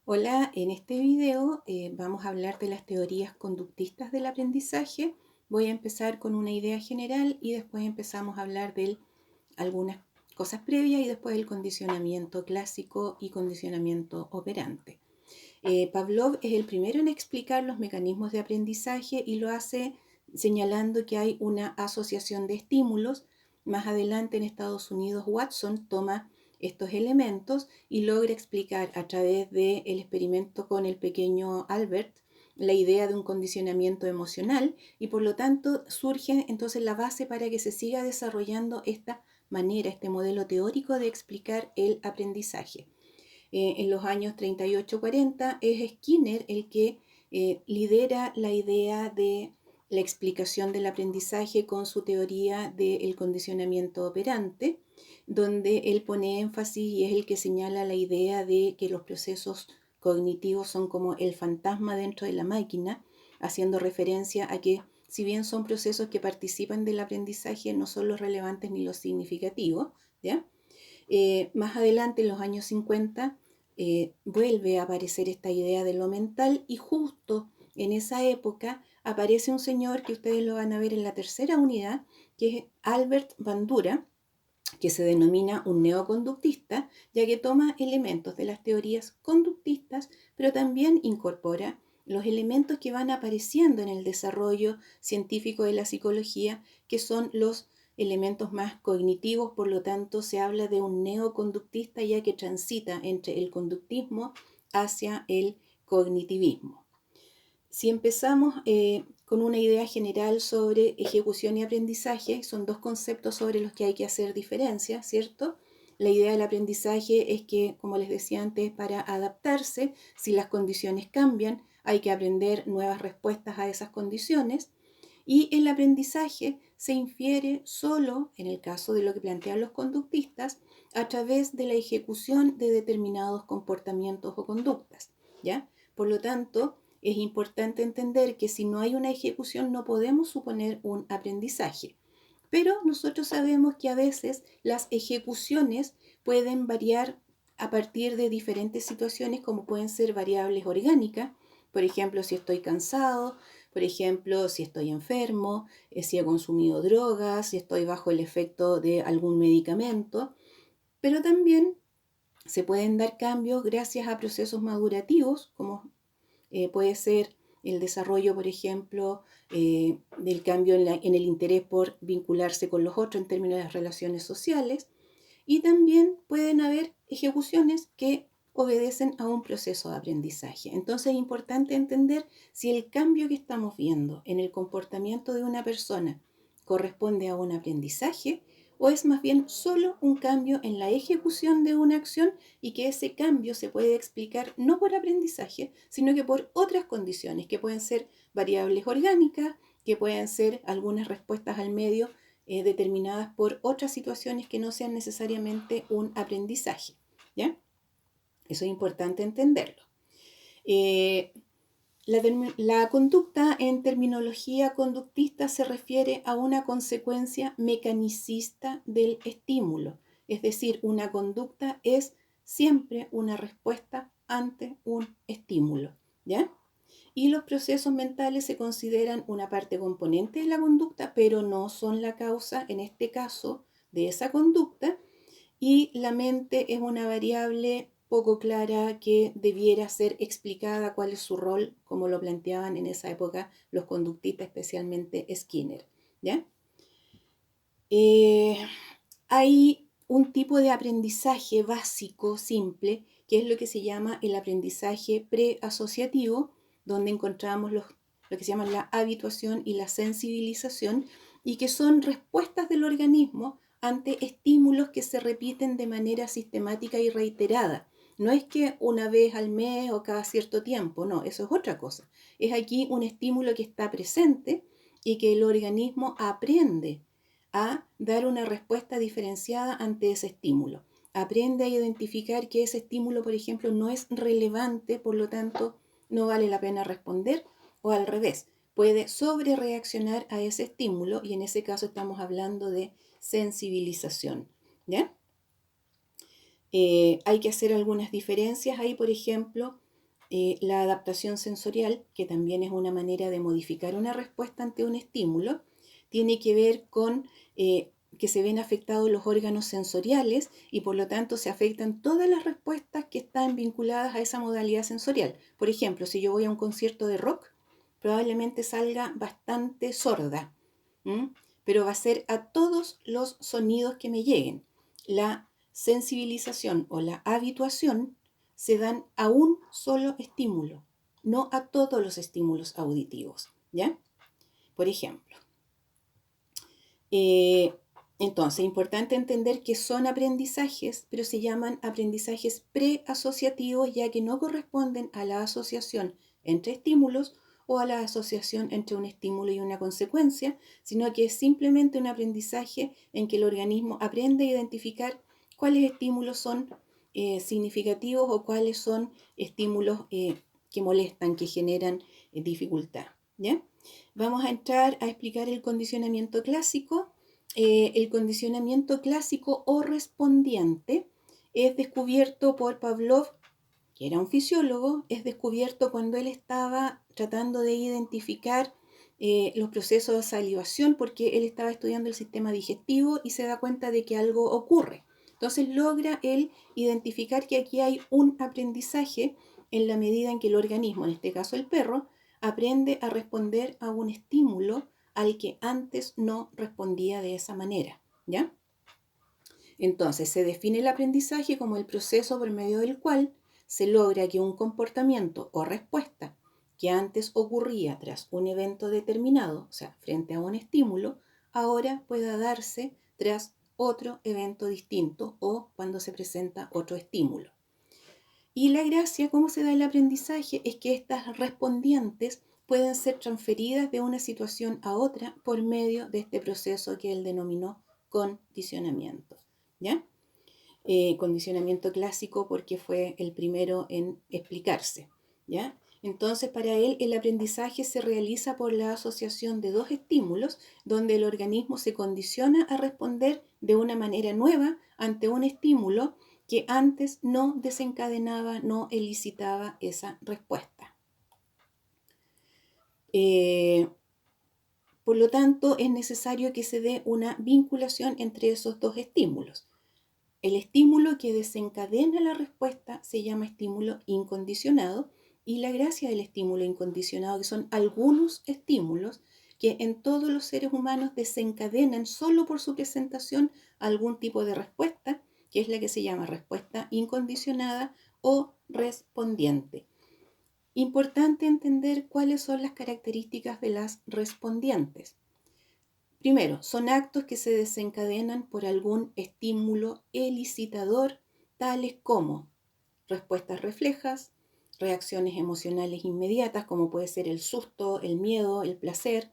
Hola, en este video vamos a hablar de las teorías conductistas del aprendizaje. Voy a empezar con una idea general y después empezamos a hablar de algunas cosas previas y después el condicionamiento clásico y condicionamiento operante. Pavlov es el primero en explicar los mecanismos de aprendizaje y lo hace señalando que hay una asociación de estímulos. Más adelante en Estados Unidos, Watson toma estos elementos y logra explicar a través del experimento con el pequeño Albert la idea de un condicionamiento emocional y por lo tanto surge entonces la base para que se siga desarrollando esta manera, este modelo teórico de explicar el aprendizaje. En los años 38-40 es Skinner el que lidera la idea de la explicación del aprendizaje con su teoría del condicionamiento operante, donde él pone énfasis y es el que señala la idea de que los procesos cognitivos son como el fantasma dentro de la máquina, haciendo referencia a que si bien son procesos que participan del aprendizaje, no son los relevantes ni los significativos, ¿ya? Más adelante, en los años 50, vuelve a aparecer esta idea de lo mental y justo en esa época aparece un señor que ustedes lo van a ver en la tercera unidad, que es Albert Bandura, que se denomina un neoconductista, ya que toma elementos de las teorías conductistas, pero también incorpora los elementos que van apareciendo en el desarrollo científico de la psicología, que son los elementos más cognitivos, por lo tanto se habla de un neoconductista ya que transita entre el conductismo hacia el cognitivismo. Si empezamos con una idea general sobre ejecución y aprendizaje, son dos conceptos sobre los que hay que hacer diferencia, ¿cierto? La idea del aprendizaje es que, como les decía antes, para adaptarse, si las condiciones cambian, hay que aprender nuevas respuestas a esas condiciones. Y el aprendizaje se infiere solo, en el caso de lo que plantean los conductistas, a través de la ejecución de determinados comportamientos o conductas, ¿ya? Por lo tanto, es importante entender que si no hay una ejecución no podemos suponer un aprendizaje. Pero nosotros sabemos que a veces las ejecuciones pueden variar a partir de diferentes situaciones como pueden ser variables orgánicas, por ejemplo, si estoy cansado, por ejemplo, si estoy enfermo, si he consumido drogas, si estoy bajo el efecto de algún medicamento, pero también se pueden dar cambios gracias a procesos madurativos, como puede ser el desarrollo, por ejemplo, del cambio en el interés por vincularse con los otros en términos de las relaciones sociales, y también pueden haber ejecuciones que obedecen a un proceso de aprendizaje. Entonces es importante entender si el cambio que estamos viendo en el comportamiento de una persona corresponde a un aprendizaje o es más bien solo un cambio en la ejecución de una acción y que ese cambio se puede explicar no por aprendizaje, sino que por otras condiciones que pueden ser variables orgánicas, que pueden ser algunas respuestas al medio determinadas por otras situaciones que no sean necesariamente un aprendizaje, ¿ya? Eso es importante entenderlo. Eh, la conducta en terminología conductista se refiere a una consecuencia mecanicista del estímulo, es decir, una conducta es siempre una respuesta ante un estímulo, ¿ya? Y los procesos mentales se consideran una parte componente de la conducta, pero no son la causa, en este caso, de esa conducta, y la mente es una variable poco clara que debiera ser explicada cuál es su rol, como lo planteaban en esa época los conductistas, especialmente Skinner, ¿ya? Eh, Hay un tipo de aprendizaje básico, simple, que es lo que se llama el aprendizaje preasociativo, donde encontramos lo que se llama la habituación y la sensibilización, y que son respuestas del organismo ante estímulos que se repiten de manera sistemática y reiterada. No es que una vez al mes o cada cierto tiempo, no, eso es otra cosa. Es aquí un estímulo que está presente y que el organismo aprende a dar una respuesta diferenciada ante ese estímulo. Aprende a identificar que ese estímulo, por ejemplo, no es relevante, por lo tanto, no vale la pena responder, o al revés, puede sobrereaccionar a ese estímulo y en ese caso estamos hablando de sensibilización, ¿ya? Hay que hacer algunas diferencias ahí, por ejemplo, La adaptación sensorial, que también es una manera de modificar una respuesta ante un estímulo, tiene que ver con que se ven afectados los órganos sensoriales y por lo tanto se afectan todas las respuestas que están vinculadas a esa modalidad sensorial. Por ejemplo, si yo voy a un concierto de rock, probablemente salga bastante sorda, ¿m? Pero va a ser a todos los sonidos que me lleguen. La sensibilización o la habituación se dan a un solo estímulo, no a todos los estímulos auditivos, ¿ya? Por ejemplo, eh, entonces, importante entender que son aprendizajes, pero se llaman aprendizajes preasociativos, ya que no corresponden a la asociación entre estímulos o a la asociación entre un estímulo y una consecuencia, sino que es simplemente un aprendizaje en que el organismo aprende a identificar cuáles estímulos son significativos o cuáles son estímulos que molestan, que generan dificultad, ¿ya? Vamos a entrar a explicar el condicionamiento clásico. El condicionamiento clásico o respondiente es descubierto por Pavlov, que era un fisiólogo, es descubierto cuando él estaba tratando de identificar los procesos de salivación, porque él estaba estudiando el sistema digestivo y se da cuenta de que algo ocurre. Entonces logra él identificar que aquí hay un aprendizaje en la medida en que el organismo, en este caso el perro, aprende a responder a un estímulo al que antes no respondía de esa manera, ¿ya? Entonces, se define el aprendizaje como el proceso por medio del cual se logra que un comportamiento o respuesta que antes ocurría tras un evento determinado, o sea, frente a un estímulo, ahora pueda darse tras otro evento distinto o cuando se presenta otro estímulo. Y la gracia, cómo se da el aprendizaje, es que estas respondientes pueden ser transferidas de una situación a otra por medio de este proceso que él denominó condicionamiento, ¿ya? Condicionamiento clásico porque fue el primero en explicarse, ¿ya? Entonces, para él el aprendizaje se realiza por la asociación de dos estímulos donde el organismo se condiciona a responder de una manera nueva ante un estímulo que antes no desencadenaba, no elicitaba esa respuesta. Por lo tanto, es necesario que se dé una vinculación entre esos dos estímulos. El estímulo que desencadena la respuesta se llama estímulo incondicionado y la gracia del estímulo incondicionado, que son algunos estímulos que en todos los seres humanos desencadenan solo por su presentación algún tipo de respuesta, que es la que se llama respuesta incondicionada o respondiente. Importante entender cuáles son las características de las respondientes. Primero, son actos que se desencadenan por algún estímulo elicitador, tales como respuestas reflejas, reacciones emocionales inmediatas, como puede ser el susto, el miedo, el placer,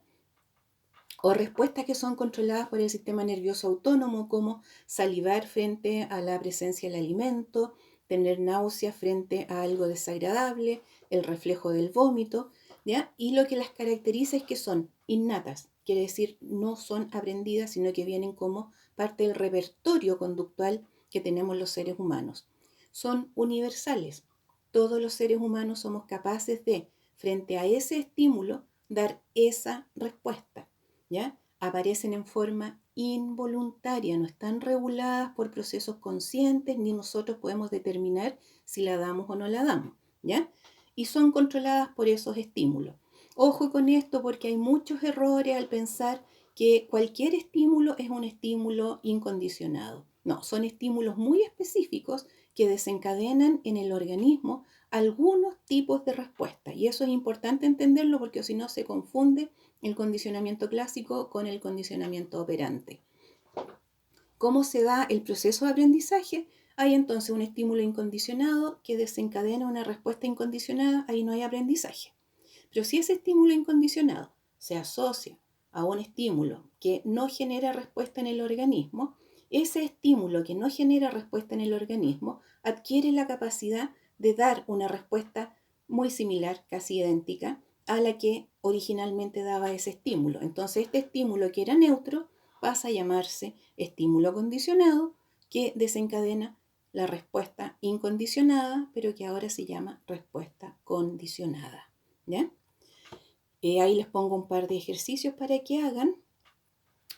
o respuestas que son controladas por el sistema nervioso autónomo, como salivar frente a la presencia del alimento, tener náuseas frente a algo desagradable, el reflejo del vómito, ¿ya? Y lo que las caracteriza es que son innatas, quiere decir no son aprendidas, sino que vienen como parte del repertorio conductual que tenemos los seres humanos. Son universales. Todos los seres humanos somos capaces de, frente a ese estímulo, dar esa respuesta, ¿ya? Aparecen en forma involuntaria, no están reguladas por procesos conscientes, ni nosotros podemos determinar si la damos o no la damos, ¿ya? Y son controladas por esos estímulos. Ojo con esto porque hay muchos errores al pensar que cualquier estímulo es un estímulo incondicionado. No, son estímulos muy específicos que desencadenan en el organismo algunos tipos de respuesta. Y eso es importante entenderlo porque si no se confunde el condicionamiento clásico con el condicionamiento operante. ¿Cómo se da el proceso de aprendizaje? Hay entonces un estímulo incondicionado que desencadena una respuesta incondicionada, ahí no hay aprendizaje. Pero si ese estímulo incondicionado se asocia a un estímulo que no genera respuesta en el organismo, ese estímulo que no genera respuesta en el organismo adquiere la capacidad de dar una respuesta muy similar, casi idéntica, a la que originalmente daba ese estímulo. Entonces este estímulo que era neutro pasa a llamarse estímulo condicionado, que desencadena la respuesta incondicionada, pero que ahora se llama respuesta condicionada. ¿Ya? Ahí les pongo un par de ejercicios para que hagan.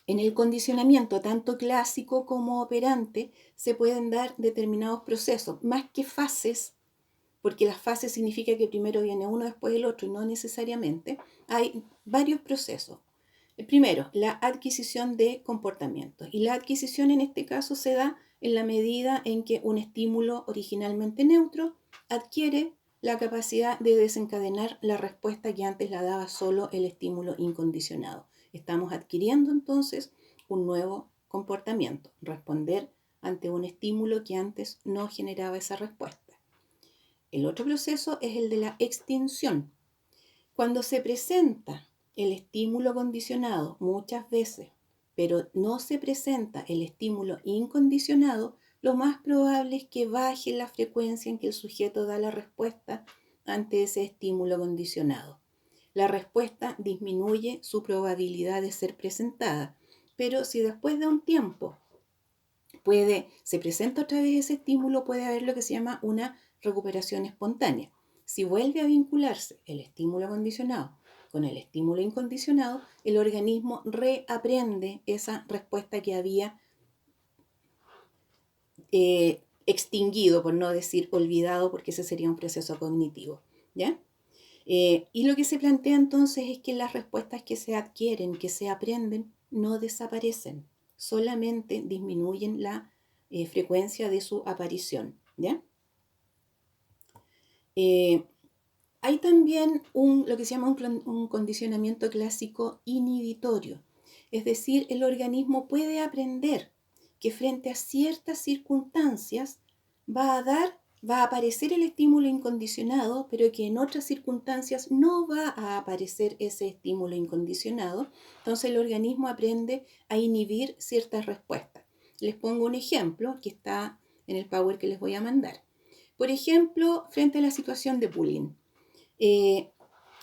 En el condicionamiento, tanto clásico como operante, se pueden dar determinados procesos, más que fases, porque las fases significa que primero viene uno, después el otro, y no necesariamente. Hay varios procesos. El primero, la adquisición de comportamientos. Y la adquisición en este caso se da en la medida en que un estímulo originalmente neutro adquiere la capacidad de desencadenar la respuesta que antes la daba solo el estímulo incondicionado. Estamos adquiriendo entonces un nuevo comportamiento, responder ante un estímulo que antes no generaba esa respuesta. El otro proceso es el de la extinción. Cuando se presenta el estímulo condicionado muchas veces, pero no se presenta el estímulo incondicionado, lo más probable es que baje la frecuencia en que el sujeto da la respuesta ante ese estímulo condicionado. La respuesta disminuye su probabilidad de ser presentada, pero si después de un tiempo se presenta otra vez ese estímulo, puede haber lo que se llama una recuperación espontánea. Si vuelve a vincularse el estímulo condicionado con el estímulo incondicionado, el organismo reaprende esa respuesta que había extinguido, por no decir olvidado, porque ese sería un proceso cognitivo. ¿Ya? Y lo que se plantea entonces es que las respuestas que se adquieren, que se aprenden, no desaparecen, solamente disminuyen la frecuencia de su aparición. ¿Ya? Hay también lo que se llama un condicionamiento clásico inhibitorio, es decir, el organismo puede aprender que frente a ciertas circunstancias va a aparecer el estímulo incondicionado, pero que en otras circunstancias no va a aparecer ese estímulo incondicionado. Entonces el organismo aprende a inhibir ciertas respuestas. Les pongo un ejemplo que está en el Power que les voy a mandar. Por ejemplo, frente a la situación de bullying.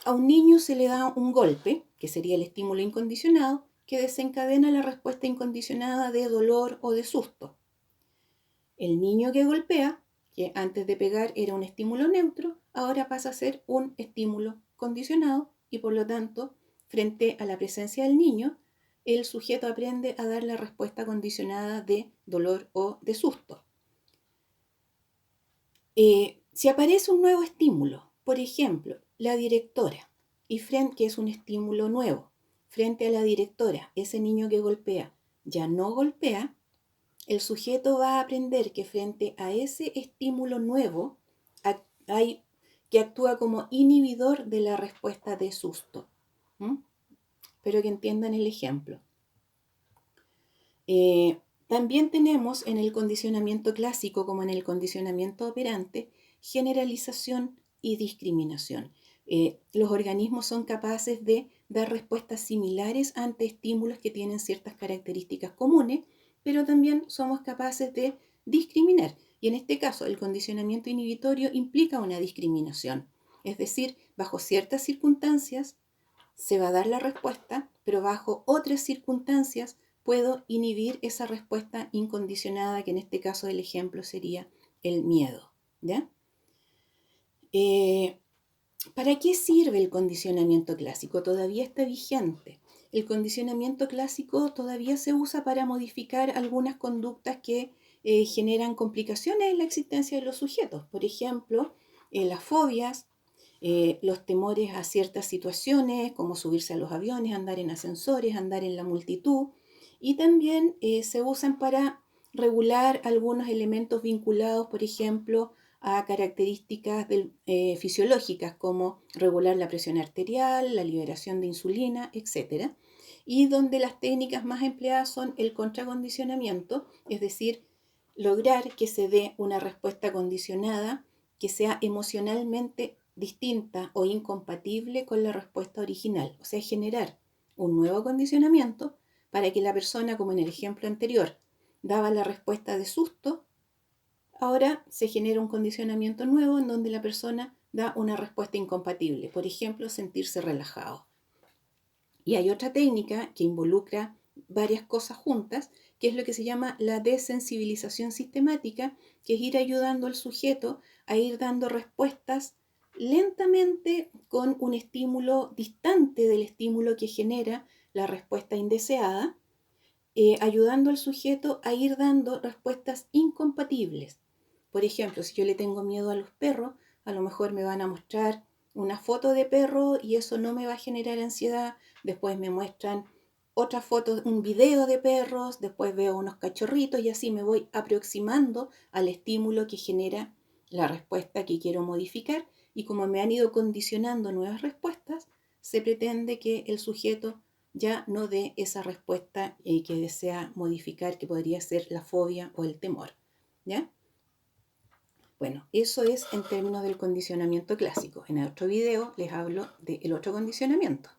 A un niño se le da un golpe, que sería el estímulo incondicionado, que desencadena la respuesta incondicionada de dolor o de susto. El niño que golpea, que antes de pegar era un estímulo neutro, ahora pasa a ser un estímulo condicionado y por lo tanto, frente a la presencia del niño, el sujeto aprende a dar la respuesta condicionada de dolor o de susto. Si aparece un nuevo estímulo, por ejemplo, la directora, que es un estímulo nuevo, frente a la directora, ese niño que golpea ya no golpea, el sujeto va a aprender que frente a ese estímulo nuevo que actúa como inhibidor de la respuesta de susto. Espero que entiendan el ejemplo. También tenemos en el condicionamiento clásico como en el condicionamiento operante generalización y discriminación. Los organismos son capaces de dar respuestas similares ante estímulos que tienen ciertas características comunes, pero también somos capaces de discriminar. Y en este caso, el condicionamiento inhibitorio implica una discriminación. Es decir, bajo ciertas circunstancias se va a dar la respuesta, pero bajo otras circunstancias puedo inhibir esa respuesta incondicionada, que en este caso del ejemplo sería el miedo. ¿Ya? ¿Para qué sirve el condicionamiento clásico? Todavía está vigente. El condicionamiento clásico todavía se usa para modificar algunas conductas que generan complicaciones en la existencia de los sujetos. Por ejemplo, las fobias, los temores a ciertas situaciones, como subirse a los aviones, andar en ascensores, andar en la multitud. Y también se usan para regular algunos elementos vinculados, por ejemplo, a características fisiológicas como regular la presión arterial, la liberación de insulina, etc. Y donde las técnicas más empleadas son el contracondicionamiento, es decir, lograr que se dé una respuesta condicionada que sea emocionalmente distinta o incompatible con la respuesta original, o sea, generar un nuevo condicionamiento para que la persona, como en el ejemplo anterior, daba la respuesta de susto. Ahora se genera un condicionamiento nuevo en donde la persona da una respuesta incompatible, por ejemplo, sentirse relajado. Y hay otra técnica que involucra varias cosas juntas, que es lo que se llama la desensibilización sistemática, que es ir ayudando al sujeto a ir dando respuestas lentamente con un estímulo distante del estímulo que genera la respuesta indeseada, ayudando al sujeto a ir dando respuestas incompatibles. Por ejemplo, si yo le tengo miedo a los perros, a lo mejor me van a mostrar una foto de perro y eso no me va a generar ansiedad. Después me muestran otra foto, un video de perros, después veo unos cachorritos y así me voy aproximando al estímulo que genera la respuesta que quiero modificar. Y como me han ido condicionando nuevas respuestas, se pretende que el sujeto ya no dé esa respuesta que desea modificar, que podría ser la fobia o el temor. ¿Ya? Bueno, eso es en términos del condicionamiento clásico. En el otro video les hablo del otro condicionamiento.